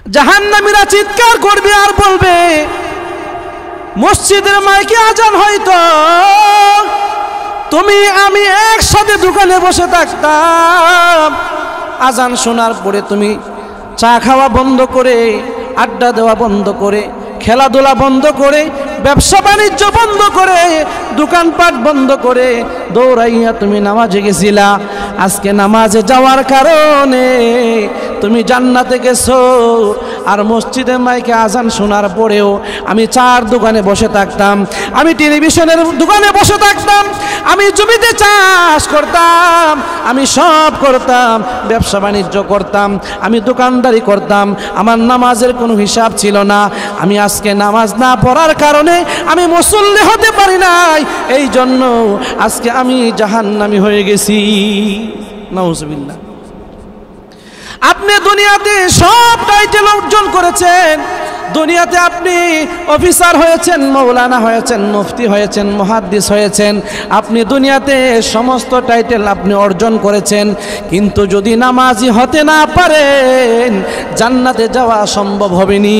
জাহান্নামীরা চিৎকার করবে আর বলবে, মসজিদের মাইকে আজান হয়তো তুমি আমি একসাথে দোকানে বসে থাকতাম, আজান শোনার পরে তুমি চা খাওয়া বন্ধ করে, আড্ডা দেওয়া বন্ধ করে, খেলাধুলা বন্ধ করে, ব্যবসা বাণিজ্য বন্ধ করে, দোকানপাট বন্ধ করে দৌড়াইয়া তুমি নামাজে গেছিলা। আজকে নামাজে যাওয়ার কারণে তুমি জান্নাতে গেছো, আর মসজিদের মাইকে আজান শোনার পরেও আমি চার দোকানে বসে থাকতাম, আমি টেলিভিশনের দোকানে বসে থাকতাম, আমি জমিতে চাষ করতাম, আমি সব করতাম, ব্যবসা বাণিজ্য করতাম, আমি দোকানদারি করতাম, আমার নামাজের কোনো হিসাব ছিল না। আমি আজকে নামাজ না পড়ার কারণে আমি মুসল্লি হতে পারি নাই, এই জন্য আজকে আমি জাহান্নামী হয়ে গেছি। নাউজুবিল্লাহ। আপনি দুনিয়াতে সব টাইটেল অর্জন করেছেন, দুনিয়াতে আপনি অফিসার হয়েছেন, মৌলানা হয়েছেন, মুফতি হয়েছেন, মুহাদ্দিস হয়েছেন, আপনি দুনিয়াতে সমস্ত টাইটেল আপনি অর্জন করেছেন, কিন্তু যদি নামাজি হতে না পারেন জান্নাতে যাওয়া সম্ভব হবে না।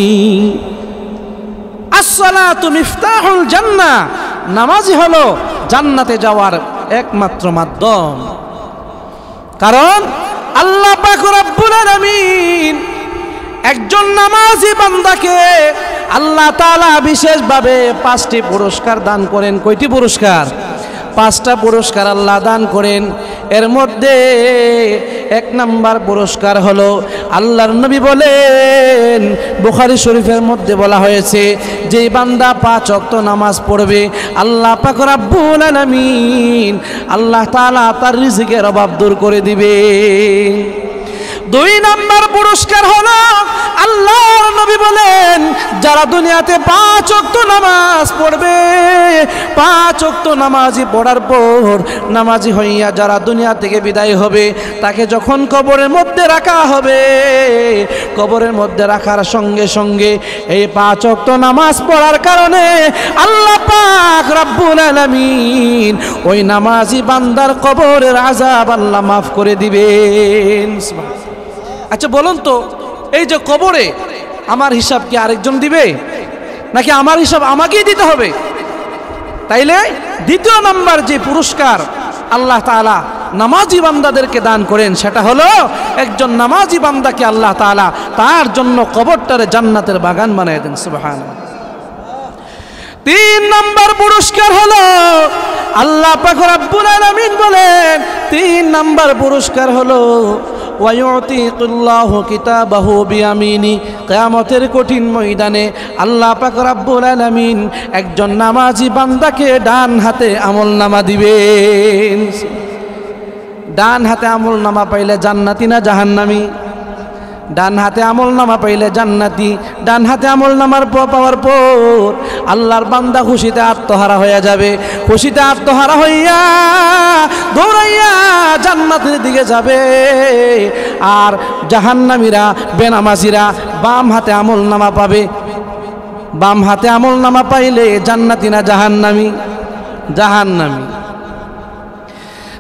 আসসালাতু মিফতাহুল জান্নাহ, নামাজি হলো জান্নাতে যাওয়ার একমাত্র মাধ্যম। কারণ আল্লাহ পাক রব্বুল আলামিন একজন নামাজি বান্দাকে আল্লাহ তাআলা বিশেষভাবে 5টি পুরস্কার দান করেন। কয়টি পুরস্কার? 5টা পুরস্কার আল্লাহ দান করেন। এর মধ্যে 1 নাম্বার পুরস্কার হলো, আল্লাহর নবী বলেন, বুখারী শরীফের মধ্যে বলা হয়েছে, যেই বান্দা 5 ওয়াক্ত নামাজ পড়বে আল্লাহ পাক রব্বুল আলামিন আল্লাহ তাআলা তার রিজিকের অভাব দূর করে দিবে। 2 নাম্বার পুরস্কার হলো, আল্লাহর নবী বলেন, যারা দুনিয়াতে 5 ওয়াক্ত নামাজ পড়বে, 5 ওয়াক্ত নামাজি পড়ার পর নামাজি হইয়া যারা দুনিয়া থেকে বিদায় হবে, তাকে যখন কবরের মধ্যে রাখা হবে, কবরের মধ্যে রাখার সঙ্গে সঙ্গে এই 5 ওয়াক্ত নামাজ পড়ার কারণে আল্লাহ পাক রব্বুল আলামিন ওই নামাজি বান্দার কবরের আযাব আল্লাহ মাফ করে দিবেন। আচ্ছা বলুন তো, এই যে কবরে আমার হিসাব কি আরেকজন দিবে, নাকি আমার হিসাব আমাকেই দিতে হবে? তাইলে 2 নাম্বার যে পুরস্কার আল্লাহ তাআলা নামাজি বান্দাদেরকে দান করেন, সেটা হলো একজন নামাজি বান্দাকে আল্লাহ তাআলা তার জন্য কবরটারে জান্নাতের বাগান বানিয়ে দেন। সুবহানাল্লাহ। 3 নাম্বার পুরস্কার হলো, আল্লাহ পাক রব্বুল আলামিন বলেন, 3 নাম্বার পুরস্কার হলো, ওয়ায়ুতিকুল্লাহু কিতাবাহু বিয়ামিনি, কিয়ামতের কঠিন ময়দানে আল্লাহ পাক রব্বুল আলামিন একজন নামাজি বান্দাকে ডান হাতে আমলনামা দিবেন। ডান হাতে আমলনামা পাইলে জান্নাতি না জাহান্নামী? ডান হাতে আমলনামা পাইলে জান্নাতি। ডান হাতে আমলনামার পাওয়ার পর আল্লাহর বান্দা খুশিতে আত্মহারা হয়ে যাবে, খুশিতে আত্মহারা হইয়া দৌড়াইয়া জান্নাতের দিকে যাবে। আর জাহান্নামীরা, বেনামাজিরা বাম হাতে আমলনামা পাবে। বাম হাতে আমলনামা পাইলে জান্নাতি না জাহান্নামী? জাহান্নামী।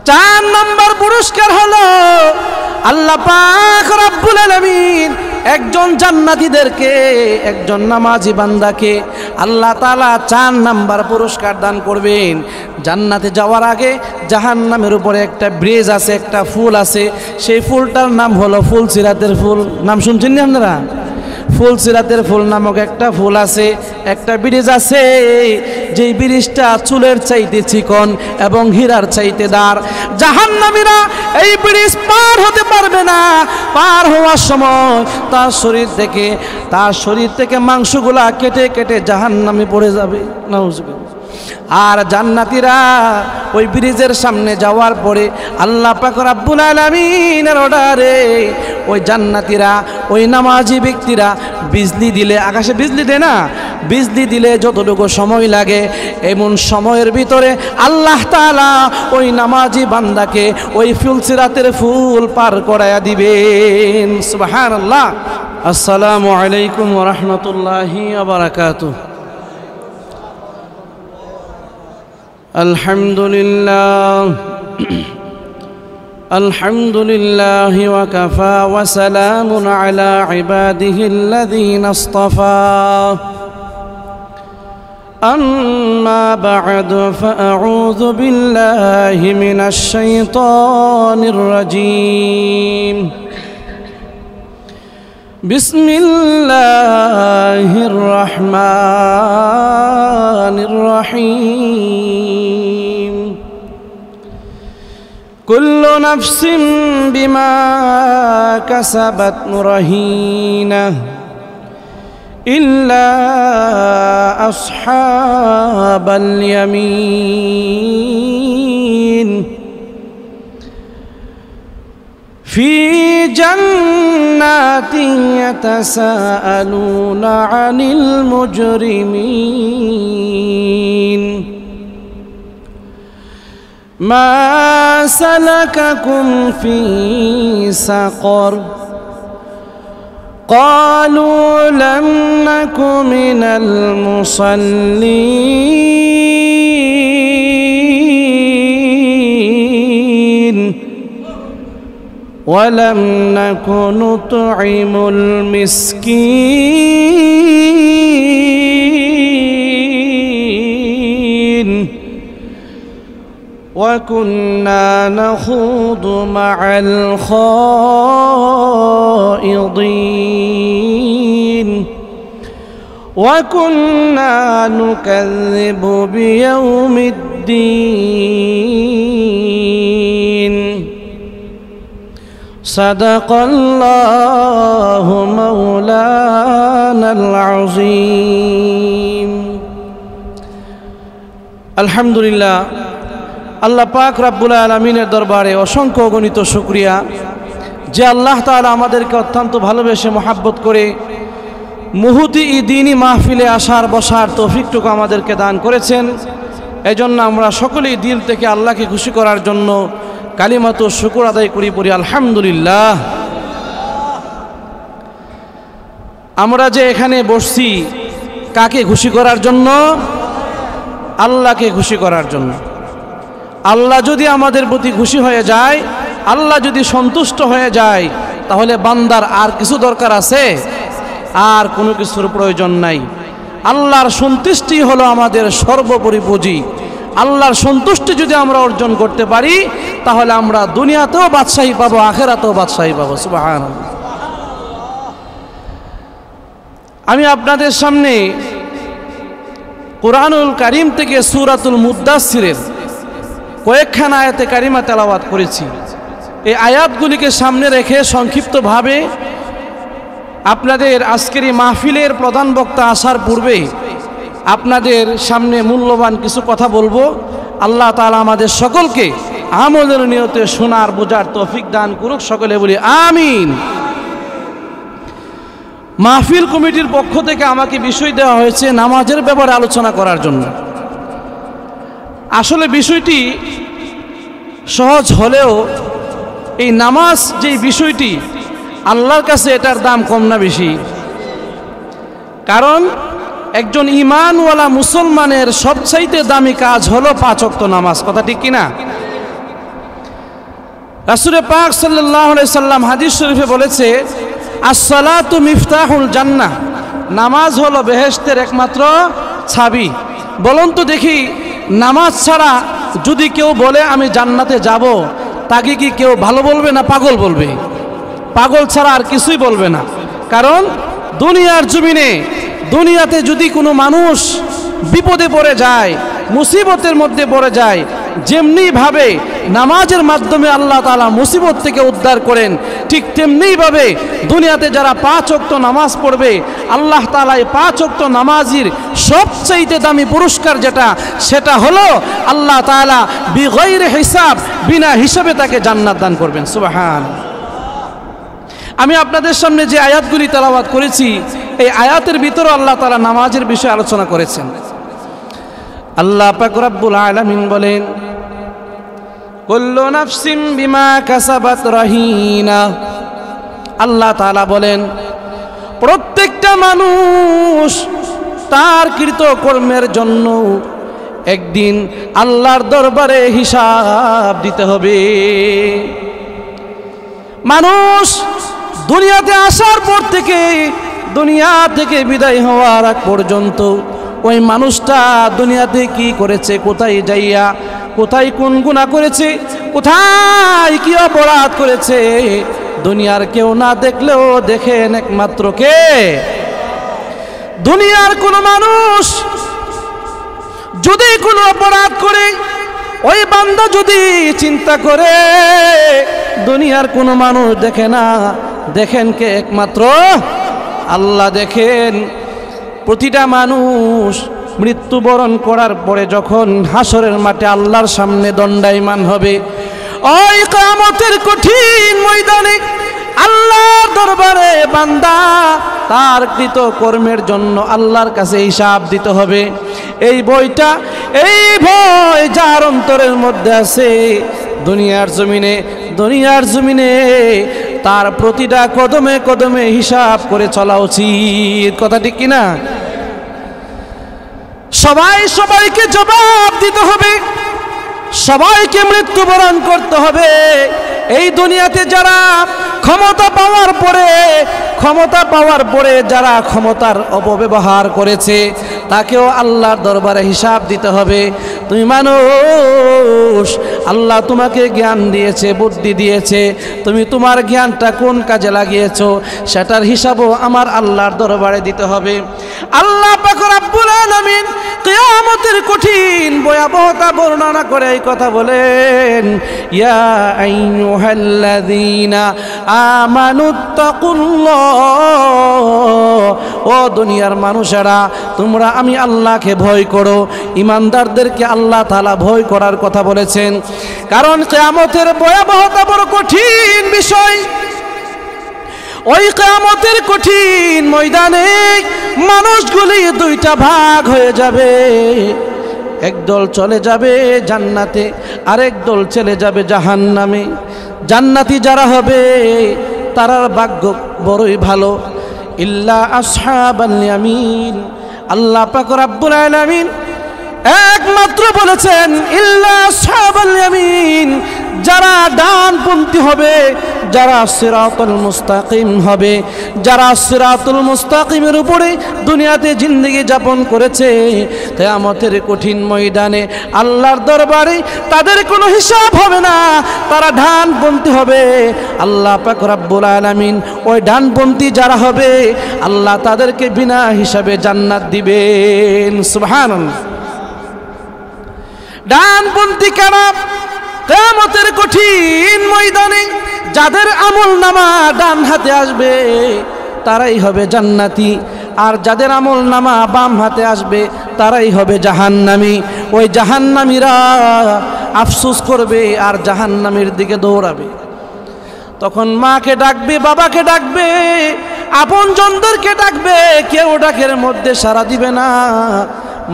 4 নাম্বার পুরস্কার হলো, আল্লাহ পাক রব্বুল আলামিন একজন জান্নাতীদেরকে, একজন নামাজি বান্দাকে আল্লাহ তাআলা 4 নাম্বার পুরস্কার দান করবেন। জান্নাতে যাওয়ার আগে জাহান্নামের উপরে একটা ব্রিজ আছে, একটা ফুল আছে, সেই ফুলটার নাম হলো ফুলসিরাতের ফুল। নাম শুনছেন না আপনারা? ফুলসিরাতের ফুল নামক একটা ফুল আছে, একটা ব্রিজ আছে, যেই ব্রিজটা চুলের চাইতে চিকন এবং হীরার চাইতে দার। জাহান্নামীরা এই ব্রিজ পার হতে পারবে না। পার হওয়ার সময় তার শরীর থেকে মাংসগুলা কেটে কেটে জাহান্নামে পড়ে যাবে। নাউজুবিল্লাহ। আর জান্নাতীরা ওই ব্রিজের সামনে যাওয়ার পরে আল্লাহ পাক রব্বুল আলামিনের অর্ডারে ওই জান্নাতীরা, ওই নামাজি ব্যক্তিরা বিজলি দিলে, আকাশে বিজলি দেয় না, বিজলি দিলে যতটুকু সময় লাগে এমন সময়ের ভিতরে আল্লাহ তাআলা ওই নামাজি বান্দাকে ওই ফুলসিরাতের ফুল পার করায়া দিবেন। সুবহানাল্লাহ। আসসালামু আলাইকুম ওয়া রাহমাতুল্লাহি ওয়া বারাকাতুহু। আলহামদুলিল্লাহ الحمد لله وكفى وسلام على عباده الذين اصطفى أما بعد فأعوذ بالله من الشيطان الرجيم بسم الله الرحمن الرحيم كل نفس بما كسبت رهينة إلا أصحاب اليمين في جنات يتساءلون عن المجرمين ما سلككم في سقر قالوا لم نك من المصلين ولم نك نطعم المسكين وكنا نخوض مع الخائضين وكنا نكذب بيوم الدين صدق الله مولانا العظيم الحمد لله আল্লাহ পাক রব্বুল আলামিনের দরবারে অসংখ্য গণিত শুকরিয়া যে আল্লাহ তাআলা আমাদেরকে অত্যন্ত ভালোবেসে মহব্বত করে মুহুতি দ্বীনি মাহফিলে আসার বসার তৌফিকটুকু আমাদেরকে দান করেছেন। এজন্য আমরা সকলেই দিল থেকে আল্লাহকে খুশি করার জন্য কালিমাতু শুকর আদায় করি পড়ি আলহামদুলিল্লাহ। আমরা যে এখানে বসছি কাকে খুশি করার জন্য? আল্লাহকে খুশি করার জন্য। আল্লাহ যদি আমাদের প্রতি খুশি হয়ে যায়, আল্লাহ যদি সন্তুষ্ট হয়ে যায়, তাহলে বান্দার আর কিছু দরকার আছে? আর কোনো কিছুর প্রয়োজন নাই। আল্লাহর সন্তুষ্টি হলো আমাদের সর্বোপরি পুঁজি। আল্লাহর সন্তুষ্টি যদি আমরা অর্জন করতে পারি, তাহলে আমরা দুনিয়াতেও বাদশাহী পাবো, আখিরাতেও বাদশাহী পাবো। সুবহানাল্লাহ। আমি আপনাদের সামনে কুরআনুল কারীম থেকে সূরাতুল মুদ্দাসসিরের কয়েকখানা আয়াতে কারিমা তেলাওয়াত করেছি। এই আয়াতগুলিকে সামনে রেখে সংক্ষিপ্তভাবে আপনাদের আজকের এই মাহফিলের প্রধান বক্তা আসার পূর্বে আপনাদের সামনে মূল্যবান কিছু কথা বলবো। আল্লাহ তাআলা আমাদের সকলকে আমলের নিয়তে শোনার বোঝার তৌফিক দান করুক, সকলে বলি আমিন। মাহফিল কমিটির পক্ষ থেকে আমাকে বিষয় দেওয়া হয়েছে নামাজের ব্যাপারে আলোচনা করার জন্য। আসলে বিষয়টি সহজ হলেও এই নামাজ যে বিষয়টি, আল্লাহর কাছে এটার দাম কম না বেশি? কারণ একজন ঈমানওয়ালা মুসলমানের সবচাইতে দামি কাজ হলো 5 ওয়াক্ত নামাজ। কথা ঠিক কিনা? রাসূল পাক সাল্লাল্লাহু আলাইহি সাল্লাম হাদিস শরীফে বলেছে, আস-সালাতু মিফতাহুল জান্নাহ, নামাজ হলো বেহেশতের একমাত্র চাবি। বলুন তো দেখি, নামাজ ছাড়া যদি কেউ বলে আমি জান্নাতে যাব, তাকে কি কেউ ভালো বলবে না পাগল বলবে? পাগল ছাড়া আর কিছুই বলবে না। কারণ দুনিয়ার জমিনে, দুনিয়াতে যদি কোনো মানুষ বিপদে পড়ে যায়, মুসিবতের মধ্যে পড়ে যায়, যেমনি ভাবে নামাজের মাধ্যমে আল্লাহ তাআলা মুসিবত থেকে উদ্ধার করেন, ঠিক তেমনি ভাবে দুনিয়াতে যারা 5 ওয়াক্ত নামাজ পড়বে, আল্লাহ তাআলা এই 5 ওয়াক্ত নামাজির সবচেয়ে দামি পুরস্কার যেটা, সেটা হলো আল্লাহ তাআলা বিগৈরে হিসাব, বিনা হিসাবে তাকে জান্নাত দান করবেন। সুবহানাল্লাহ। আমি আপনাদের সামনে যে আয়াতগুলি তেলাওয়াত করেছি, এই আয়াতের ভিতরে আল্লাহ তাআলা নামাজের বিষয়ে আলোচনা করেছেন। আল্লাহ পাক রব্বুল আলামিন বলেন, কুল্লু নাফসিন বিমা কাসাবাত রাহিনা। আল্লাহ তাআলা বলেন, প্রত্যেকটা মানুষ তার কৃত কর্মের জন্য একদিন আল্লাহর দরবারে হিসাব দিতে হবে। মানুষ দুনিয়াতে আসার পর থেকে দুনিয়া থেকে বিদায় হওয়ার আগ পর্যন্ত ওই মানুষটা দুনিয়াতে কি করেছে, কোথায় যাইয়া কোথায় কোন গুনাহ করেছে, কোথায় কি অপরাধ করেছে, দুনিয়ার কেউ না দেখলেও দেখেন একমাত্র কে? দুনিয়ার কোনো মানুষ যদি কোনো অপরাধ করে, ওই বান্দা যদি চিন্তা করে, দুনিয়ার কোনো মানুষ দেখে না, দেখেন কে? একমাত্র আল্লাহ দেখেন। প্রতিটা মানুষ মৃত্যুবরণ করার পরে যখন হাসরের মাঠে আল্লাহর সামনে দণ্ডায়মান হবে, ওই কিয়ামতের কঠিন ময়দানে আল্লাহর দরবারে বান্দা তার কৃত কর্মের জন্য আল্লাহর কাছে হিসাব দিতে হবে। এই বইটা, এই ভয় যার অন্তরের মধ্যে আছে, দুনিয়ার জমিনে তার প্রতিটা কদমে কদমে হিসাব করে চলা উচিত। কথা ঠিক কিনা? সবাইকে জবাব দিতে হবে, সবাইকে মৃত্যুবরণ করতে হবে। এই দুনিয়াতে যারা ক্ষমতা পাওয়ার পরে যারা ক্ষমতার অপব্যবহার করেছে, তাকেও আল্লাহর দরবারে হিসাব দিতে হবে। তুমি মানুষ, আল্লাহ তোমাকে জ্ঞান দিয়েছে, বুদ্ধি দিয়েছে, তুমি তোমার জ্ঞানটা কোন কাজে লাগিয়েছো সেটার হিসাবও আমার আল্লাহর দরবারে দিতে হবে। আল্লাহ পাক রব্বুল আলামিন কিয়ামতের কঠিন ভয়াবহতা বর্ণনা করে এই কথা বলেন, ইয়া আইয়ুহাল্লাযীনা আমানুত্তাকুল্লাহ, ও দুনিয়ার মানুষেরা তোমরা আমি আল্লাহকে ভয় করো। ইমানদারদেরকে আল্লাহ তাআলা ভয় করার কথা বলেছেন, কারণ কিয়ামতের ভয়াবহতা বড় কঠিন বিষয়। ওই কিয়ামতের কঠিন ময়দানে মানুষগুলি দুইটা ভাগ হয়ে যাবে, একদল চলে যাবে জান্নাতে, আরেক দল চলে যাবে জাহান্নামে। জান্নাতি যারা হবে তারার ভাগ্য বড়ই ভালো। ইল্লা আসহাবাল ইয়ামিন, আল্লাহ পাক রব্বুল আলামিন একমাত্র বলেছেন ইল্লা আসহাবাল ইয়ামিন, যারা ডানপন্থী হবে, যারা সিরাতুল মুস্তাকিম হবে, যারা সিরাতুল মুস্তাকিমের উপরে দুনিয়াতে জিন্দেগি যাপন করেছে, কিয়ামতের কঠিন ময়দানে আল্লাহর দরবারে তাদের কোনো হিসাব হবে না, তারা ডানপন্থী হবে। আল্লাহ পাক রব্বুল আলামিন ওই ডানপন্থী যারা হবে আল্লাহ তাদেরকে বিনা হিসাবে জান্নাত দিবেন। সুবহানাল্লাহ। ডানপন্থী কারা? কিয়ামতের কঠিন ময়দানে যাদের আমলনামা ডান হাতে আসবে তারাই হবে জান্নাতি, আর যাদের আমলনামা বাম হাতে আসবে তারাই হবে জাহান্নামী। ওই জাহান্নামীরা আফসোস করবে আর জাহান্নামের দিকে দৌড়াবে। তখন মাকে ডাকবে, বাবাকে ডাকবে, আপনজনদেরকে ডাকবে, কেউ ডাকের মধ্যে সাড়া দিবে না।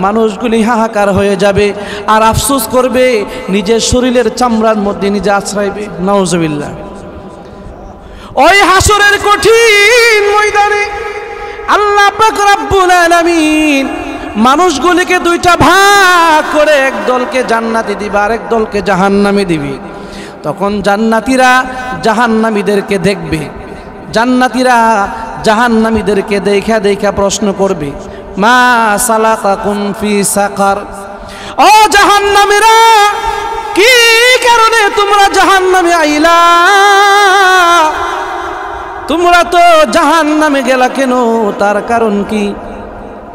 মানুষগুলি হাহাকার হয়ে যাবে আর আফসোস করবে, নিজের শরীরের চামড়ার মধ্যে নিজে আছড়াইবে। নাউজুবিল্লাহ। ওই হাসরের কঠিন ময়দানে আল্লাহ পাক রব্বুল আলামিন মানুষগুলিকে দুইটা ভাগ করে এক দলকে জান্নাতি দিবে, আরেক দলকে জাহান্নামে দিবে। তখন জান্নাতীরা জাহান্নামীদেরকে দেখবে, জান্নাতীরা জাহান্নামীদেরকে দেখা প্রশ্ন করবে, মা সালাকাকুম ফি সাকার, ও জাহান্নামীরা কি কারণে তোমরা জাহান্নামে আইলা? তোমরা তো জাহান্নামে গেলা কেন, তার কারণ কি?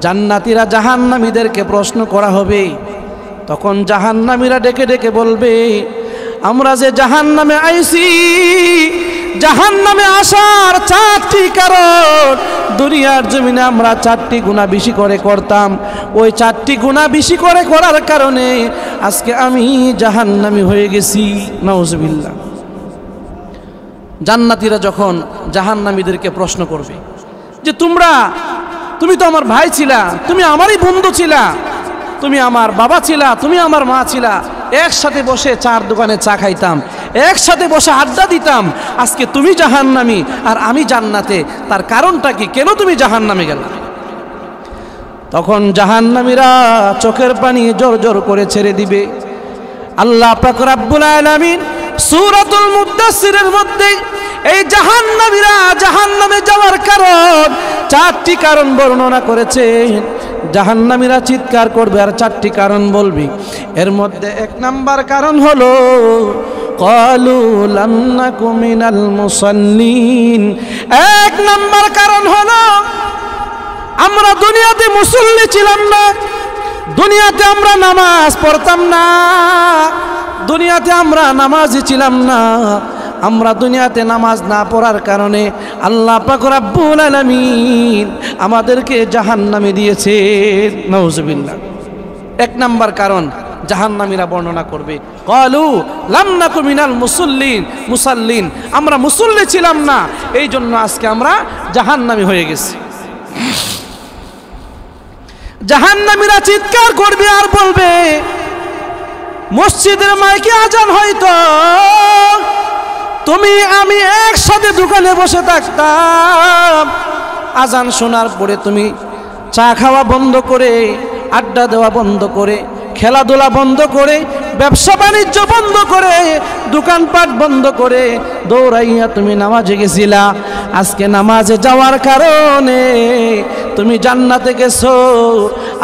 জান্নাতীরা জাহান্নামীদেরকে প্রশ্ন করা হবে। তখন জাহান্নামীরা ডেকে ডেকে বলবে, আমরা যে জাহান্নামে আইছি, জাহান্নামে আসার 4টি কারণ। দুনিয়ার জমিনে আমরা 4টি গুনাহ বেশি করে করতাম, ওই 4টি গুনাহ বেশি করে করার কারণে আজকে আমি জাহান্নামী হয়ে গেছি। নাউজুবিল্লাহ। জান্নাতীরা যখন জাহান্নামীদেরকে প্রশ্ন করবে যে তুমি তো আমার ভাই ছিলা, তুমি আমারই বন্ধু ছিলা, তুমি আমার বাবা ছিলা, তুমি আমার মা ছিলা, একসাথে বসে চার দোকানে চা খাইতাম, একসাথে বসে আড্ডা দিতাম, আজকে তুমি জাহান্নামী আর আমি জান্নাতে, তার কারণটা কি? কেন তুমি জাহান্নামে গেলা? তখন জাহান্নামীরা চোখের পানি জোর জোর করে ছেড়ে দিবে। আল্লাহ পাক রব্বুল আলামিন সূরাতুল মুদ্দাসসিরের মধ্যে এই জাহান্নামীরা জাহান্নামে যাওয়ার কারণ চারটি কারণ বর্ণনা করেছেন। জাহান্নামীরা চিৎকার করবে আর চারটি কারণ বলবি। এর মধ্যে এক নাম্বার কারণ হলো ক্বালু লাম নাকু মিনাল মুসাল্লিন। এক নাম্বার কারণ হলো আমরা দুনিয়াতে মুসল্লি ছিলাম না, দুনিয়াতে আমরা নামাজ পড়তাম না, দুনিয়াতে আমরা নামাজি ছিলাম না। আমরা দুনিয়াতে নামাজ না পড়ার কারণে আল্লাহ পাক রব্বুল আলামিন আমাদেরকে জাহান্নামে দিয়েছে। নাউজুবিল্লাহ। এক নাম্বার কারণ জাহান্নামীরা বর্ণনা করবে, ক্বালু লাম নাকু মিনাল মুসাল্লিন, আমরা মুসল্লি ছিলাম না, এই জন্য আজকে আমরা জাহান্নামী হয়ে গেছি। জাহান্নামীরা চিৎকার করবে আর বলবে, মসজিদের মাইকে আজান হয়তো তুমি আমি একসাথে দোকানে বসে থাকতাম, আজান শোনার পরে তুমি চা খাওয়া বন্ধ করে, আড্ডা দেওয়া বন্ধ করে, খেলাধুলা বন্ধ করে, ব্যবসা বাণিজ্য বন্ধ করে, দোকানপাট বন্ধ করে দৌড়াইয়া তুমি নামাজে গেছিলা। আজকে নামাজে যাওয়ার কারণে তুমি জান্নাতে গেছো।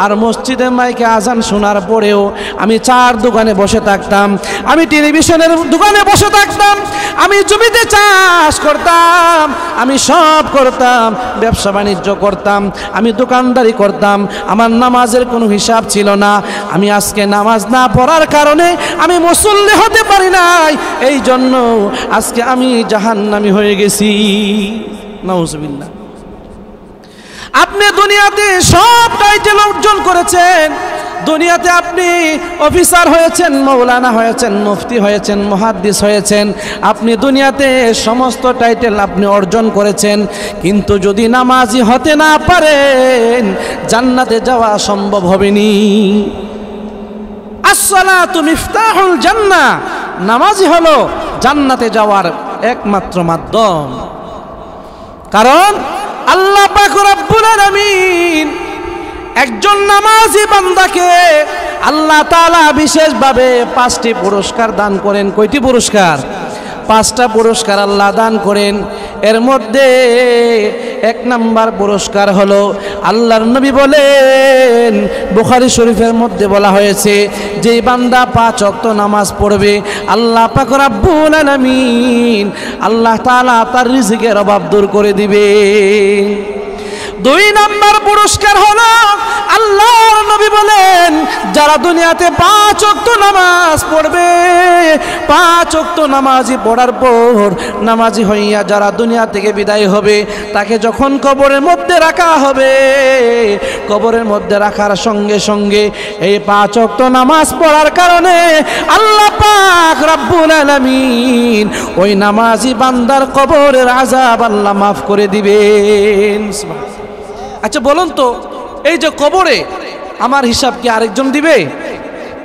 আর মসজিদে মাইকে আজান শোনার পরেও আমি চার দোকানে বসে থাকতাম, আমি টেলিভিশনের দোকানে বসে থাকতাম, আমি জমিতে চাষ করতাম, আমি সব করতাম, ব্যবসা বাণিজ্য করতাম, আমি দোকানদারি করতাম, আমার নামাজের কোনো হিসাব ছিল না। আমি আজকে নামাজ না পড়ার কারণে আমি মুসল্লি হতে পারি নাই, এই জন্য আজকে আমি জাহান্নামী হয়ে গেছি। নাউজুবিল্লাহ। আপনি দুনিয়াতে সব টাইটেল অর্জন করেছেন, দুনিয়াতে আপনি অফিসার হয়েছেন, মৌলানা হয়েছেন, মুফতি হয়েছেন, মুহাদ্দিস হয়েছেন, আপনি দুনিয়াতে সমস্ত টাইটেল আপনি অর্জন করেছেন, কিন্তু যদি নামাজি হতে না পারেন জান্নাতে যাওয়া সম্ভব হবেনি। আসসালাতু মিফতাহুল জান্নাহ, নামাজি হলো জান্নাতে যাওয়ার একমাত্র মাধ্যম। কারণ আল্লাহ পাক রব্বুল আলামিন একজন নামাজি বান্দাকে আল্লাহ তাআলা বিশেষভাবে 5টি পুরস্কার দান করেন। কয়টি পুরস্কার? 5টা পুরস্কার আল্লাহ দান করেন। এর মধ্যে এক নাম্বার পুরস্কার হলো, আল্লাহর নবী বলেন, বুখারী শরীফের মধ্যে বলা হয়েছে, যে বান্দা 5 ওয়াক্ত নামাজ পড়বে আল্লাহ পাক রব্বুল আলামিন আল্লাহ তাআলা তার রিজিকের অভাব দূর করে দিবে। 2 নাম্বার পুরস্কার হলো, আল্লাহর নবী বলেন, যারা দুনিয়াতে 5 ওয়াক্ত নামাজ পড়বে, 5 ওয়াক্ত নামাজি পড়ার পর নামাজি হইয়া যারা দুনিয়া থেকে বিদায় হবে, তাকে যখন কবরের মধ্যে রাখা হবে, কবরের মধ্যে রাখার সঙ্গে সঙ্গে এই 5 ওয়াক্ত নামাজ পড়ার কারণে আল্লাহ পাক রব্বুল আলামিন ওই নামাজি বান্দার কবরের আযাব আল্লাহ মাফ করে দিবেন। আচ্ছা বলুন তো, এই যে কবরে আমার হিসাব কি আরেকজন দিবে,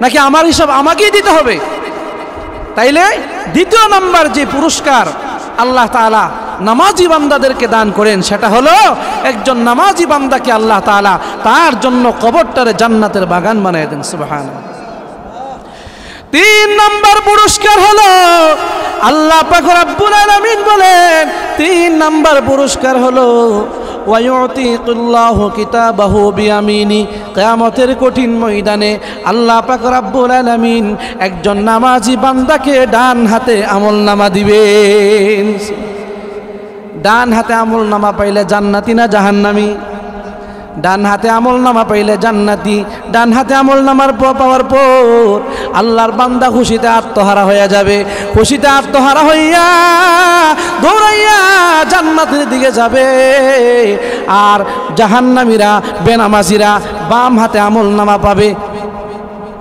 নাকি আমার হিসাব আমাকেই দিতে হবে? তাইলে 2 নাম্বার যে পুরস্কার আল্লাহ তাআলা নামাজি বান্দাদেরকে দান করেন, সেটা হলো একজন নামাজি বান্দাকে আল্লাহ তাআলা তার জন্য কবরটারে জান্নাতের বাগান বানিয়ে দেন। সুবহানাল্লাহ। 3 নাম্বার পুরস্কার হলো, আল্লাহ পাক রব্বুল আলামিন বলেন, 3 নাম্বার পুরস্কার হলো, ওয়ায়ুতিকুল্লাহু কিতাবাহু বিয়ামিনি, কিয়ামতের কঠিন ময়দানে আল্লাহ পাক রব্বুল আলামিন একজন নামাজি বান্দাকে ডান হাতে আমলনামা দিবেন। ডান হাতে আমলনামা পাইলে জান্নাতি না জাহান্নামী? ডান হাতে আমলনামা পাইলে জান্নাতি। ডান হাতে আমলনামার পাওয়ার পর আল্লাহর বান্দা খুশিতে আত্মহারা হয়ে যাবে। খুশিতে আত্মহারা হইয়া দৌড়াইয়া জান্নাতের দিকে যাবে। আর জাহান্নামীরা, বেনামাজিরা বাম হাতে আমলনামা পাবে।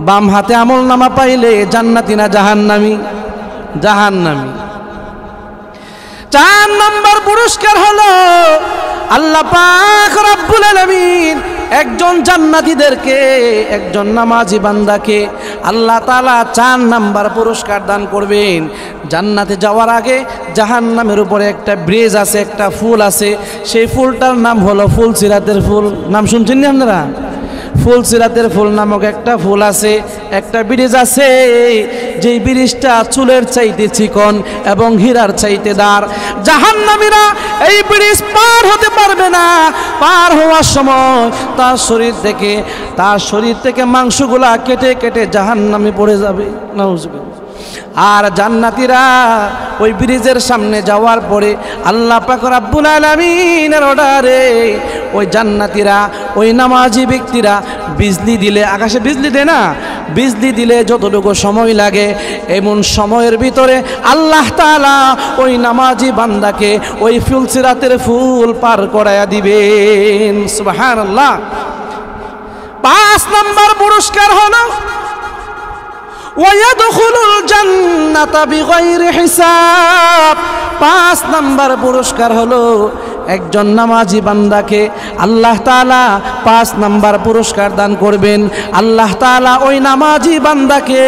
বাম হাতে আমলনামা পাইলে জান্নাতি না জাহান্নামী? জাহান্নামী। 4 নম্বর পুরস্কার হলো, আল্লাহ পাক রব্বুল আলামিন একজন জান্নাতীদেরকে, একজন নামাজি বান্দাকে আল্লাহ তাআলা 4 নাম্বার পুরস্কার দান করবেন। জান্নাতে যাওয়ার আগে জাহান্নামের উপরে একটা ব্রিজ আছে, একটা ফুল আছে, সেই ফুলটার নাম হলো ফুলসিরাতের ফুল। নাম শুনছেন না আপনারা? ফুলসিরাতের ফুল নামক একটা ফুল আছে, একটা ব্রিজ আছে, যেই ব্রিজটা চুলের চাইতে চিকন এবং হীরার চাইতে দাঁড়। জাহান্নামীরা এই ব্রিজ পার হতে পারবে না। পার হওয়ার সময় তার শরীর থেকে মাংসগুলা কেটে কেটে জাহান্নামে পড়ে যাবে। নাউজুবিল্লাহ। আর জান্নাতীরা ওই ব্রিজের সামনে যাওয়ার পরে আল্লাহ পাক রব্বুল আলামিনের অর্ডারে ওই জান্নাতীরা, ওই নামাজি ব্যক্তিরা বিজলি দিলে, আকাশে বিজলি দেয় না, বিজলি দিলে যতটুকু সময় লাগে এমন সময়ের ভিতরে আল্লাহ তাআলা ওই নামাজি বান্দাকে ওই ফুলসিরাতের ফুল পার করায়া দিবেন। সুবহানাল্লাহ। 5 নম্বর পুরস্কার হলো ওয়ায়াদখুলুল জান্নাতা বিগাইরি হিসাব। 5 নম্বর পুরস্কার হলো একজন নামাজি বান্দাকে আল্লাহ তাআলা 5 নম্বর পুরস্কার দান করবেন। আল্লাহ তাআলা ওই নামাজি বান্দাকে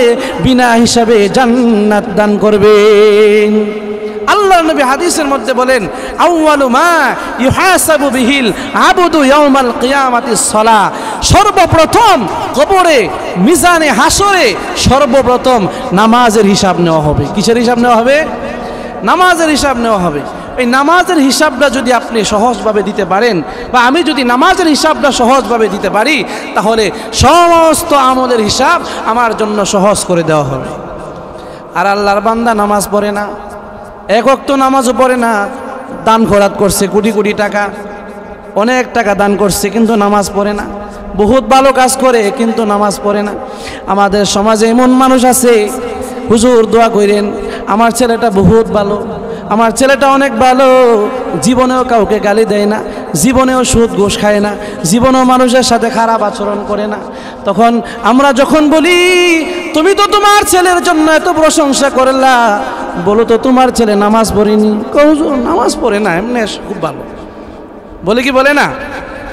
বিনা হিসাবে জান্নাত দান করবেন। আল্লাহ নবী হাদিসের মধ্যে বলেন, আউয়ালু মা ইউহাসাবু বিহিল আবদু ইয়াউমাল কিয়ামাতিস সালাহ। সর্বপ্রথম কবরে, মিজানে হাসরে সর্বপ্রথম নামাজের হিসাব নেওয়া হবে। কিসের হিসাব নেওয়া হবে? নামাজের হিসাব নেওয়া হবে। এই নামাজের হিসাবটা যদি আপনি সহজভাবে দিতে পারেন, বা আমি যদি নামাজের হিসাবটা সহজভাবে দিতে পারি, তাহলে সমস্ত আমলের হিসাব আমার জন্য সহজ করে দেওয়া হবে। আর আল্লাহর বান্দা নামাজ পড়ে না, এক ওয়াক্ত নামাজও পড়ে না, দান খয়রাত করছে কোটি কোটি টাকা, অনেক টাকা দান করছে, কিন্তু নামাজ পড়ে না। বহুত ভালো কাজ করে কিন্তু নামাজ পড়ে না। আমাদের সমাজে এমন মানুষ আছে, হুজুর দোয়া করেন, আমার ছেলেটা বহুত ভালো, আমার ছেলেটা অনেক ভালো, জীবনেও কাউকে গালি দেয় না, জীবনেও সুদ ঘুষ খায় না, জীবনেও মানুষের সাথে খারাপ আচরণ করে না। তখন আমরা যখন বলি, তুমি তো তোমার ছেলের জন্য এত প্রশংসা করলা, বলো তো তোমার ছেলে নামাজ পড়েনি? হুজুর নামাজ পড়ে না, এমনি খুব ভালো। বলে কি বলে না?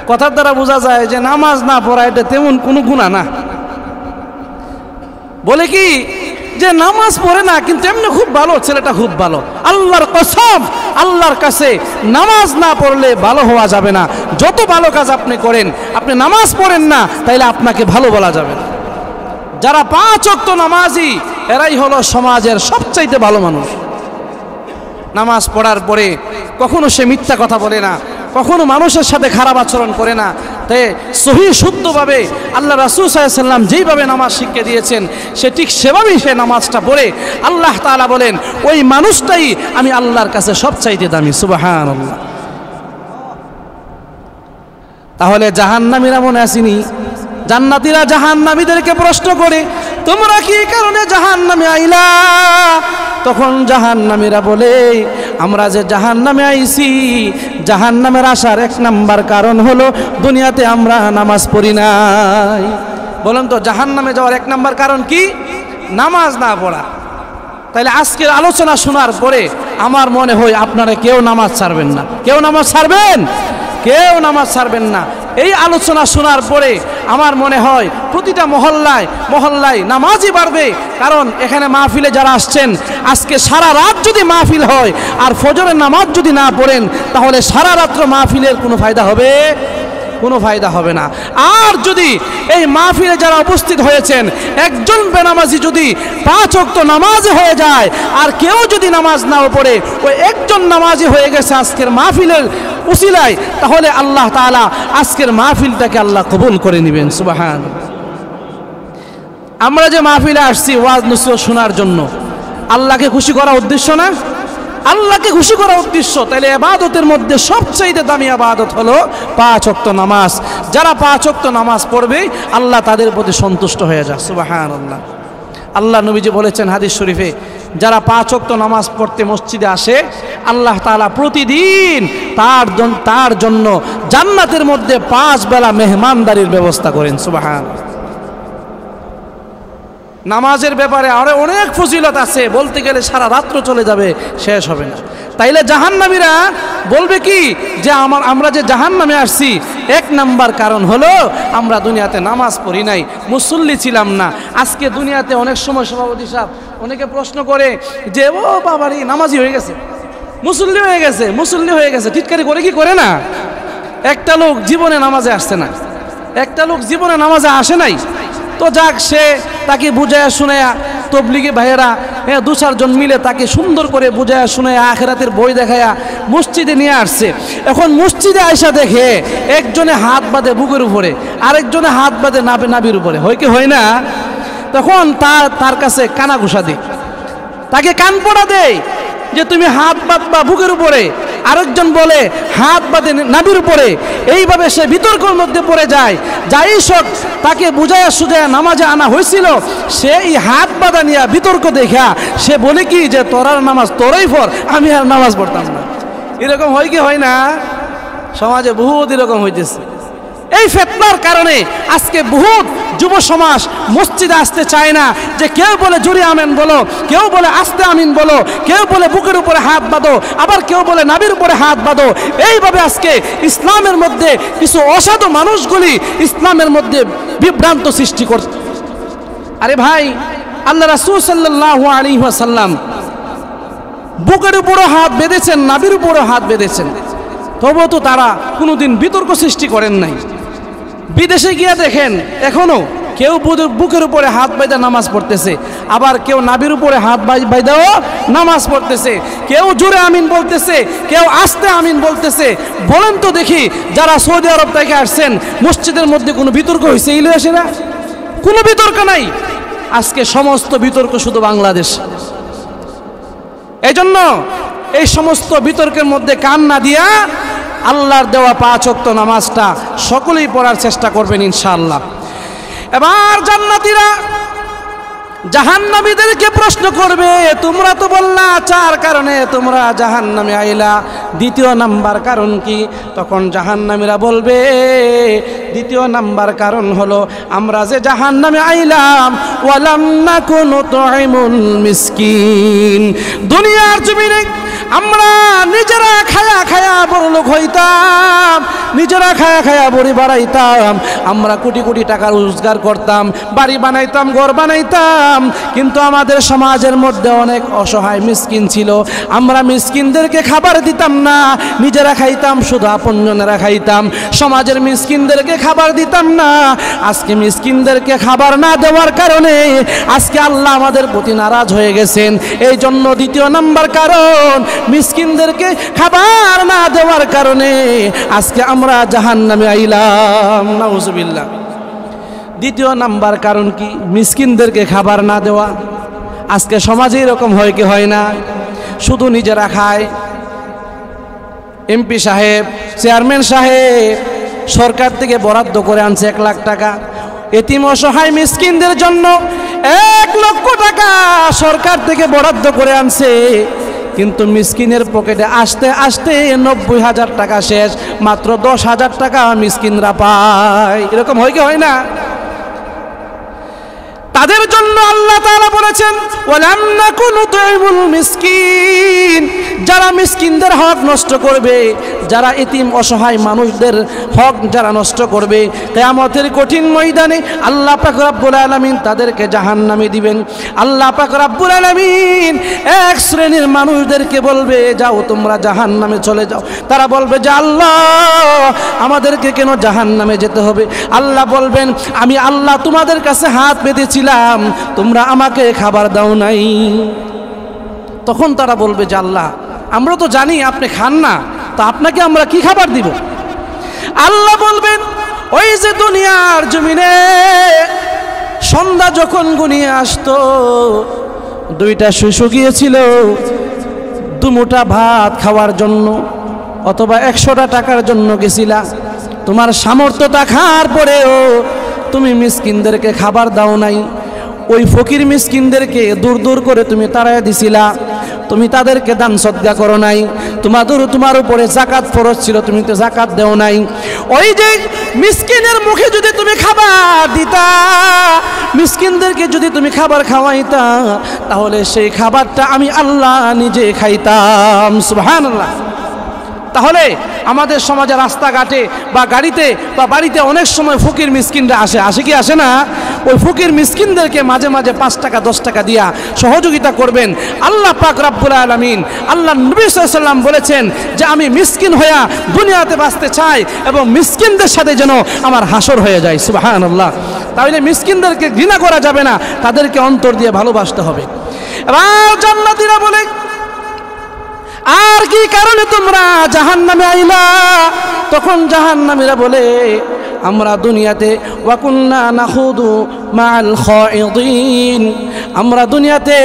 কথার দ্বারা বোঝা যায় যে নামাজ না পড়া এটা তেমন কোনো গুনাহ না। বলে কি যে নামাজ পড়ে না কিন্তু এমনি খুব ভালো, ছেলেটা খুব ভালো। আল্লাহর কসম, আল্লাহর কাছে নামাজ না পড়লে ভালো হওয়া যাবে না। যত ভালো কাজ আপনি করেন, আপনি নামাজ পড়েন না, তাইলে আপনাকে ভালো বলা যাবে না। যারা 5 ওয়াক্ত নামাজি, এরাই হলো সমাজের সবচাইতে ভালো মানুষ। নামাজ পড়ার পরে কখনো সে মিথ্যা কথা বলে না, কখনো মানুষের সাথে খারাপ আচরণ করে না। তাই সহি শুদ্ধভাবে আল্লাহ রাসূল সাল্লাল্লাহু আলাইহি ওয়াসাল্লাম যেইভাবে নামাজ শিখিয়ে দিয়েছেন, সে ঠিক সেভাবেই সে নামাজটা পড়ে, আল্লাহ তাআলা বলেন ওই মানুষটাই আমি আল্লাহর কাছে সবচাইতে দামি। সুবহানাল্লাহ। তাহলে জাহান্নামীরা মনে আসেনি? জান্নাতীরা জাহান্নামীদেরকে প্রশ্ন করে, তোমরা কি কারণে জাহান্নামে আইলা? তখন জাহান্নামীরা বলে, আমরা যে জাহান্নামে আইছি, জাহান্নামের আসার 1 নাম্বার কারণ হলো দুনিয়াতে আমরা নামাজ পড়ি নাই। বলেন তো জাহান্নামে যাওয়ার 1 নাম্বার কারণ কি? নামাজ না পড়া। তাইলে আজকের আলোচনা শোনার পরে আমার মনে হয় আপনারা কেউ নামাজ ছাড়বেন না। কেউ নামাজ ছাড়বেন? কেউ নামাজ ছাড়বেন না। এই আলোচনা শোনার পরে আমার মনে হয় প্রতিটা মহল্লায় মহল্লায় নামাজই বাড়বে। কারণ এখানে মাহফিলে যারা আসছেন, আজকে সারা রাত যদি মাহফিল হয় আর ফজরের নামাজ যদি না পড়েন, তাহলে সারা রাত্র মাহফিলের কোনো ফায়দা হবে? কোনো ফায়দা হবে না। আর যদি এই মাহফিলে যারা উপস্থিত হয়েছেন, একজন বেনামাজি যদি 5 ওয়াক্ত নামাজ হয়ে যায় আর কেউ যদি নামাজ নাও পড়ে, ওই একজন নামাজি হয়ে গেছে আজকের মাহফিলের উসিলায়, তাহলে আল্লাহ তাআলা আজকের মাহফিলটাকে আল্লাহ কবুল করে নেবেন। সুবহানাল্লাহ। আমরা যে মাহফিলে আসছি ওয়াজ নসিহত শোনার জন্য, আল্লাহকে খুশি করা উদ্দেশ্য না? আল্লাহকে খুশি করা উদ্দেশ্য। তাহলে ইবাদতের মধ্যে সবচেয়ে দামি ইবাদত হলো 5 ওয়াক্ত নামাজ। যারা 5 ওয়াক্ত নামাজ পড়বে, আল্লাহ তাদের প্রতি সন্তুষ্ট হয়ে যায়। সুবহানাল্লাহ। আল্লাহ নবীজি বলেছেন হাদিস শরীফে, যারা 5 ওয়াক্ত নামাজ পড়তে মসজিদে আসে, আল্লাহ তাআলা প্রতিদিন তার জন্য জান্নাতের মধ্যে 5 বেলা মেহমানদারির ব্যবস্থা করেন। সুবহানাল্লাহ। নামাজের ব্যাপারে আরো অনেক ফজিলত আছে, বলতে গেলে সারা রাত্র চলে যাবে, শেষ হবে না। তাইলে জাহান্নামীরা বলবে কি যে আমরা যে জাহান্নামে আসছি 1 নাম্বার কারণ হলো আমরা দুনিয়াতে নামাজ পড়ি নাই, মুসল্লি ছিলাম না। আজকে দুনিয়াতে অনেক সময় সভাপতি সাহেব অনেকে প্রশ্ন করে যে ও বাবারি নামাজি হয়ে গেছে, মুসল্লি হয়ে গেছে, মুসল্লি হয়ে গেছে, টিটকারি করে কি করে না? একটা লোক জীবনে নামাজে আসছে না, একটা লোক জীবনে নামাজে আসে নাই, তো যাক সে তাকে বুঝায়া শুনায়া তবলিগে ভাইয়েরা দু চারজন মিলে তাকে সুন্দর করে বুঝায় শুনে আখিরাতের বই দেখায়া মসজিদে নিয়ে আসছে। এখন মসজিদে আইসা দেখে একজনে হাত বাঁধে বুকের উপরে, আরেকজনে হাত বাঁধে নাভির উপরে, হয় কি হয় না? তখন তার কাছে কানা ঘুষা দেয়, তাকে কান পড়া দেয় যে তুমি হাত বাঁধবা বুকের উপরে, আরেকজন বলে হাত বাঁধে নাভির উপরে। এইভাবে সে বিতর্কের মধ্যে পড়ে যায়। যাই সব তাকে বুঝাইয়া সুঝাইয়া নামাজে আনা হয়েছিল, সে এই হাত বাঁধা নিয়ে বিতর্ক দেখা সে বলে কি যে তোরার নামাজ তোরাই পড়, আমি আর নামাজ পড়তাম না। এরকম হয় কি হয় না? সমাজে বহুত এরকম হইতেছে। এই ফিতনার কারণে আজকে বহুত যুব সমাজ মসজিদে আসতে চায় না। যে কেউ বলে জোরে আমিন বলো, কেউ বলে আস্তে আমিন বলো, কেউ বলে বুকের উপরে হাত বাঁধো, আবার কেউ বলে নাভির উপরে হাত বাঁধো। এইভাবে আজকে ইসলামের মধ্যে কিছু অসাধু মানুষগুলি ইসলামের মধ্যে বিভ্রান্ত সৃষ্টি করছে। আরে ভাই, আল্লাহ রাসূল সাল্লাল্লাহু আলাইহি ওয়াসাল্লাম বুকের উপরে হাত বেঁধেছেন, নাভির উপরে হাত বেঁধেছেন, তবুও তো তারা কোনোদিন বিতর্ক সৃষ্টি করেন নাই। বিদেশে গিয়ে দেখেন এখনো কেউ বুকের উপরে হাত বাইদা নামাজ পড়তেছে, আবার কেউ নাভির উপরে হাত বাইদাও নামাজ পড়তেছে, কেউ জোরে আমিন বলতেছে, কেউ আস্তে আমিন বলতেছে। বলেন তো দেখি, যারা সৌদি আরব থেকে আসছেন মসজিদের মধ্যে কোনো বিতর্ক হয়েছে? ইলে আসে না, কোনো বিতর্ক নাই। আজকে সমস্ত বিতর্ক শুধু বাংলাদেশ। এই জন্য এই সমস্ত বিতর্কের মধ্যে কান না দিয়া আল্লাহর দেওয়া 5 ওয়াক্ত নামাজটা সকলেই পড়ার চেষ্টা করবেন ইনশাআল্লাহ। এবার জান্নাতীরা জাহান্নামীদেরকে প্রশ্ন করবে, তোমরা তো বললা 4 কারণে তোমরা জাহান্নামে আইলা, দ্বিতীয় নাম্বার কারণ কি? তখন জাহান্নামীরা বলবে, দ্বিতীয় নাম্বার কারণ হলো আমরা যে জাহান্নামে আইলাম ওয়ালাম নাকু নুতঈমুল মিসকিন। দুনিয়ার জমিনে আমরা নিজেরা খায়া খায়া বড় লোক হইতাম, নিজেরা খায়া খায়া বড়ি বাড়াইতাম, আমরা কোটি কোটি টাকা রোজগার করতাম, বাড়ি বানাইতাম, ঘর বানাইতাম, কিন্তু আমাদের সমাজের মধ্যে অনেক অসহায় মিসকিন ছিল। আমরা মিসকিনদেরকে খাবার দিতাম না, নিজেরা খাইতাম, শুধু আপনজনেরা খাইতাম, সমাজের মিসকিনদেরকে খাবার দিতাম না। আজকে মিসকিনদেরকে খাবার না দেওয়ার কারণে আজকে আল্লাহ আমাদের প্রতি নারাজ হয়ে গেছেন। এই জন্য দ্বিতীয় নাম্বার কারণ, মিসকিনদেরকে খাবার না দেওয়ার কারণে আজকে আমরা জাহান্নামে আইলাম, নাউজুবিল্লাহ। দ্বিতীয় নাম্বার কারণ কি? মিসকিনদেরকে খাবার না দেওয়া। আজকে সমাজে এরকম হয় কি হয় না? শুধু নিজেরা খায়। এমপি সাহেব, চেয়ারম্যান সাহেব সরকার থেকে বরাদ্দ করে আনছে 1 লাখ টাকা, এতিম অসহায় মিসকিনদের জন্য 1 লক্ষ টাকা সরকার থেকে বরাদ্দ করে আনছে, কিন্তু মিসকিনের পকেটে আসতে আসতে 90,000 টাকা শেষ, মাত্র 10,000 টাকা মিসকিনরা পায়। এরকম হয় কি হয় না? তাদের জন্য আল্লাহ তাআলা বলেছেন ওয়ালাম নাকু নুতঈমুল মিসকিন। যারা মিসকিনদের হক নষ্ট করবে, যারা এতিম অসহায় মানুষদের হক যারা নষ্ট করবে, কিয়ামতের কঠিন ময়দানে আল্লাহ পাক রব্বুল আলামিন তাদেরকে জাহান্নামে দিবেন। আল্লাহ পাক রব্বুল আলামিন এক শ্রেণীর মানুষদেরকে বলবে, যাও তোমরা জাহান্নামে চলে যাও। তারা বলবে যে আল্লাহ আমাদেরকে কেন জাহান্নামে যেতে হবে? আল্লাহ বলবেন, আমি আল্লাহ তোমাদের কাছে হাত পেতেছিলাম, তোমরা আমাকে খাবার দাও নাই। তখন তারা বলবে যে আল্লাহ আমরা তো জানি আপনি খান না, তো আপনাকে আমরা কি খাবার দিব? আল্লাহ বলবেন, ওই যে দুনিয়ার জমিনে সন্ধ্যা যখন ঘনিয়ে আসতো, 2টা শিশু গিয়েছিল 2 মুঠা ভাত খাওয়ার জন্য, অথবা 100টা টাকার জন্য গেছিলা। তোমার সামর্থ্য থাকার পরেও তুমি মিসকিনদেরকে খাবার দাও নাই। ওই ফকির মিসকিনদেরকে দূর দূর করে তুমি তাড়াইয়া দিছিলা, তুমি তাদেরকে দান সদকা করো নাই। তোমার উপরে যাকাত ফরজ ছিল, তুমি তো যাকাত দেও নাই। ওই যে মিসকিনের মুখে যদি তুমি খাবার দিতা, মিসকিনদেরকে যদি তুমি খাবার খাওয়াইতা, তাহলে সেই খাবারটা আমি আল্লাহ নিজে খাইতাম। সুবহানাল্লাহ। তাহলে আমাদের সমাজে রাস্তাঘাটে বা গাড়িতে বা বাড়িতে অনেক সময় ফকির মিসকিনরা আসে কি আসে না? ওই ফকির মিসকিনদেরকে মাঝে মাঝে 5 টাকা 10 টাকা দিয়া সহযোগিতা করবেন। আল্লাহ পাক রব্বুল আলামিন, আল্লাহ নবী সাল্লাল্লাহু আলাইহি ওয়াসাল্লাম বলেছেন যে আমি মিসকিন হইয়া দুনিয়াতে বাঁচতে চাই এবং মিসকিনদের সাথে যেন আমার হাসর হয়ে যায়। সুবহানাল্লাহ। তাহলে মিসকিনদেরকে ঘৃণা করা যাবে না, তাদেরকে অন্তর দিয়ে ভালোবাসতে হবে। এবার জান্নাতীরা বলে, আর কি কারণে তোমরা জাহান্নামে আইলা? তখন জাহান্নামীরা বলে, আমরা দুনিয়াতে ওয়াকুন্না নাখুদু মাল খাইদিন, আমরা দুনিয়াতে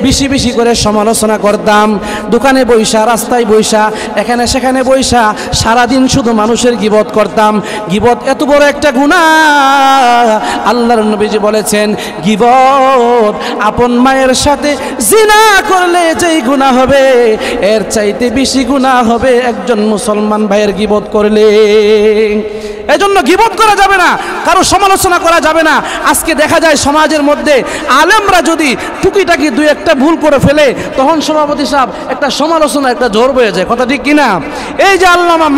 বেশি বেশি করে সমালোচনা করতাম, দোকানে বইসা, রাস্তায় বইসা, এখানে সেখানে বইসা সারাদিন শুধু মানুষের গীবত করতাম। গীবত এত বড় একটা গুনাহ, আল্লাহর নবীজি বলেছেন, গীবত আপন মায়ের সাথে জিনা করলে যেই গুনাহ হবে, এর চাইতে বেশি গুনাহ হবে একজন মুসলমান ভাইয়ের গীবত করলে। এজন্য গীবত করা যাবে না, কারো সমালোচনা করা যাবে না। আজকে দেখা যায় সমাজের মধ্যে আলেমরা যদি টুকিটাকি দুই একটা ভুল করে ফেলে, তখন সভাপতি সাহেব একটা সমালোচনা, একটা জোর বয়ে যায়, কথা ঠিক কিনা? এই যে আল্লামা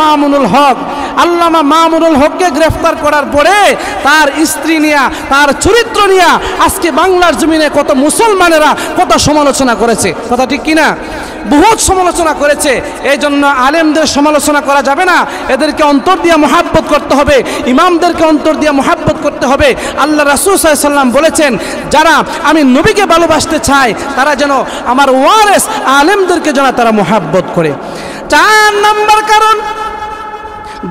মামুনুল হককে গ্রেফতার করার পরে তার স্ত্রী নিয়া, তার চরিত্র নিয়া আজকে বাংলার জমিনে কত মুসলমানেরা কত সমালোচনা করেছে, কথা ঠিক কিনা? বহুত সমালোচনা করেছে। এই জন্য আলেমদের সমালোচনা করা যাবে না, এদেরকে অন্তর দিয়ে মুহাব্বত করতে হবে, ইমামদেরকে অন্তর দিয়ে মুহাব্বত করতে হবে। আল্লাহ রাসূল সাল্লাল্লাহু আলাইহি ওয়াসাল্লাম বলেছেন, যারা আমি নবীকে ভালোবাসতে চায় তারা যেন আমার ওয়ারিস আলেমদেরকে যেন তারা মুহাব্বত করে। 4 নম্বর কারণ,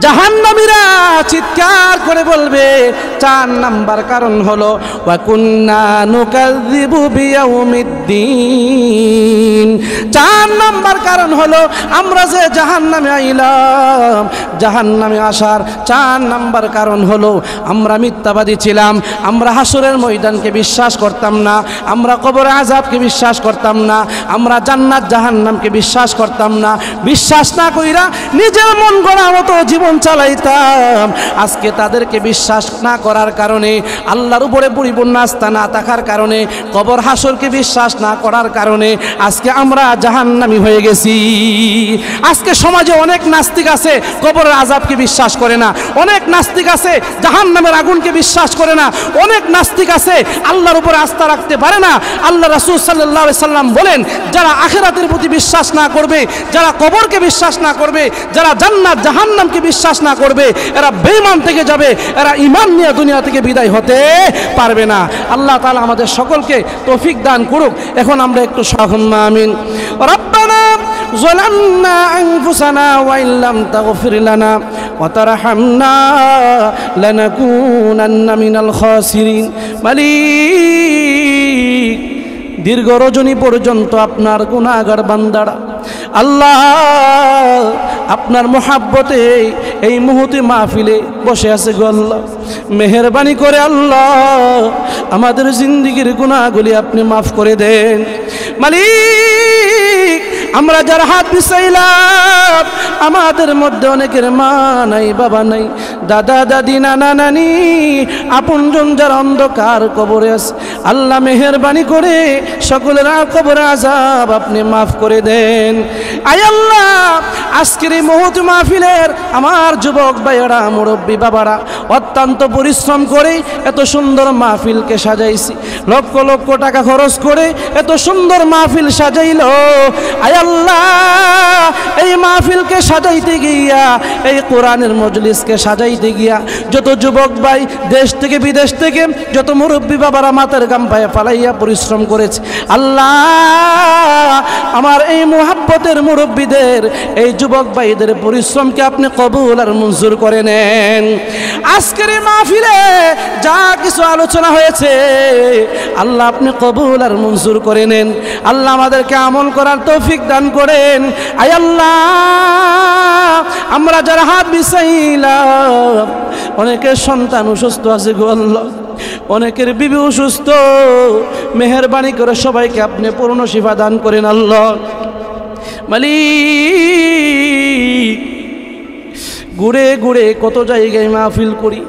জাহান্নামীরা চিৎকার করে বলবে, 4 নাম্বার কারণ হলো ওয়া কুন্না নুকাযযিবু বিয়াউমিদ্দিন। 4 নাম্বার কারণ হলো আমরা যে জাহান্নামে আইলাম, জাহান্নামে আসার 4 নাম্বার কারণ হলো আমরা মিথ্যাবাদী ছিলাম, আমরা হাসরের ময়দানকে বিশ্বাস করতাম না, আমরা কবরে আযাবকে বিশ্বাস করতাম না, আমরা জান্নাত জাহান্নামকে বিশ্বাস করতাম না। বিশ্বাস না কইরা নিজের মন গড়া মতো জীবন চালাইতাম। আজকে তাদেরকে বিশ্বাস না করার কারণে, আল্লাহর উপরে পরিপূর্ণ আস্থা না থাকার কারণে, কবর হাসরকে বিশ্বাস না করার কারণে আজকে আমরা জাহান্নামী হয়ে গেছি। আজকে সমাজে অনেক নাস্তিক আছে, কবরের আযাবকে বিশ্বাস করে না। অনেক নাস্তিক আছে জাহান্নামের আগুনকে বিশ্বাস করে না। অনেক নাস্তিক আছে আল্লাহর উপরে আস্থা রাখতে পারে না। আল্লাহ রাসূল সাল্লাল্লাহু আলাইহি সাল্লাম বলেন, যারা আখিরাতের প্রতি বিশ্বাস না করবে, যারা কবরকে বিশ্বাস না করবে, যারা জান্নাত জাহান্নামকে বিশ্বাস না করবে, এরা বেঈমান থেকে যাবে, এরা ঈমান নিয়ে দুনিয়া থেকে বিদায় হতে পারবে না। আল্লাহ তাআলা আমাদের সকলকে তৌফিক দান করুক। এখন আমরা একটু সাহুম্মা আমিন। রব্বানা যালামনা আনফুসানা ওয়া ইল্লাম তাগফির লানা ওয়া তারহামনা লানাকুনান্না মিনাল খাসিরিন। মালিক, দীর্ঘ রজনী পর্যন্ত আপনার গুনাহগার বান্দারা আল্লাহ আপনার মোহাব্বতে এই মুহূর্তে মাহফিলে বসে আছে গো আল্লাহ, মেহেরবানি করে আল্লাহ আমাদের জিন্দেগির গুনাহগুলি আপনি মাফ করে দেন। মালিক, আমরা যারা হাত বিছাইলাম, আমাদের মধ্যে অনেকের মা নাই, বাবা নাই, দাদা দাদি, নানা নানি, আপনজন যারা অন্ধকার কবরে আছে, আল্লাহ মেহেরবানি করে সকলের কবরে আযাব আপনি মাফ করে দেন। আয় আল্লাহ, আজকের এই মুহূর্ত মাহফিলের আমার যুবক ভাইয়েরা, মুরব্বী বাবারা অত্যন্ত পরিশ্রম করে এত সুন্দর মাহফিলকে সাজাইছি, লক্ষ লক্ষ টাকা খরচ করে এত সুন্দর মাহফিল সাজাইল। আয় আল্লাহ, এই মাহফিলকে সাজাইতে গিয়া, এই কোরআনের মজলিসকে সাজাইতে গিয়া যত যুবক ভাই দেশ থেকে বিদেশ থেকে, যত মুরব্বী বাবারা মাথার গাম পায়ে ফালাইয়া পরিশ্রম করেছে, আল্লাহ আমার এই মুহাব্বতের মুরব্বীদের, এই যুবক ভাইদের পরিশ্রমকে আপনি কবুল আর মঞ্জুর করে নেন। আজকের এই মাহফিলে যা কিছু আলোচনা হয়েছে আল্লাহ আপনি কবুল আর মঞ্জুর করে নেন। আল্লাহ আমাদেরকে আমল করার তৌফিক দান করেন। আয় আল্লাহ, আমরা যারা হাত বিছাইলাম, অনেকের সন্তান অসুস্থ আছে গো আল্লাহ, অনেকের বিবি অসুস্থ, মেহেরবানি করে সবাইকে আপনি পূর্ণ শিফা দান করেন আল্লাহ। মালিক, ঘুরে ঘুরে কত জায়গায় মাহফিল করি,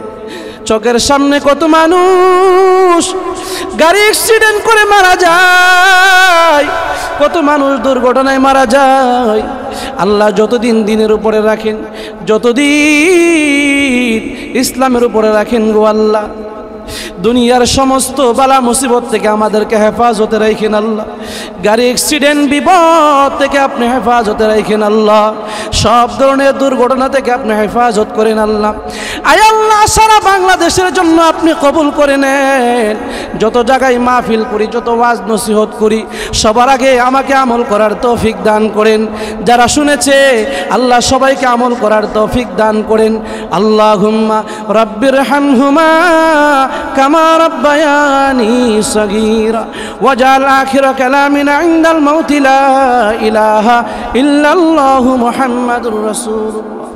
চোখের সামনে কত মানুষ গাড়ি অ্যাক্সিডেন্ট করে মারা যায়, কত মানুষ দুর্ঘটনায় মারা যায়। আল্লাহ যতদিন দিনের উপরে রাখেন, যতদিন ইসলামের উপরে রাখেন গো আল্লাহ, দুনিয়ার সমস্ত বালা মুসিবত থেকে আমাদেরকে হেফাজতে রাখেন আল্লাহ। গাড়ি অ্যাক্সিডেন্ট বিপদ থেকে আপনি হেফাজতে রাখেন আল্লাহ। সব ধরনের দুর্ঘটনা থেকে আপনি হেফাজত করেন আল্লাহ। আয় আল্লাহ, সারা বাংলাদেশের জন্য আপনি কবুল করে নেন। যত জায়গায় মাহফিল করি, যত ওয়াজ নসিহত করি, সবার আগে আমাকে আমল করার তৌফিক দান করেন। যারা শুনেছে আল্লাহ সবাইকে আমল করার তৌফিক দান করেন। আল্লাহুম্মা রাব্বিরহামহুমা কামা রাব্বায়ানি সগীরা ওয়াজআল আখিরা কালামিনা ইনদাল মাউতি লা ইলাহা ইল্লাল্লাহু মুহাম্মাদুর রাসূলুল্লাহ।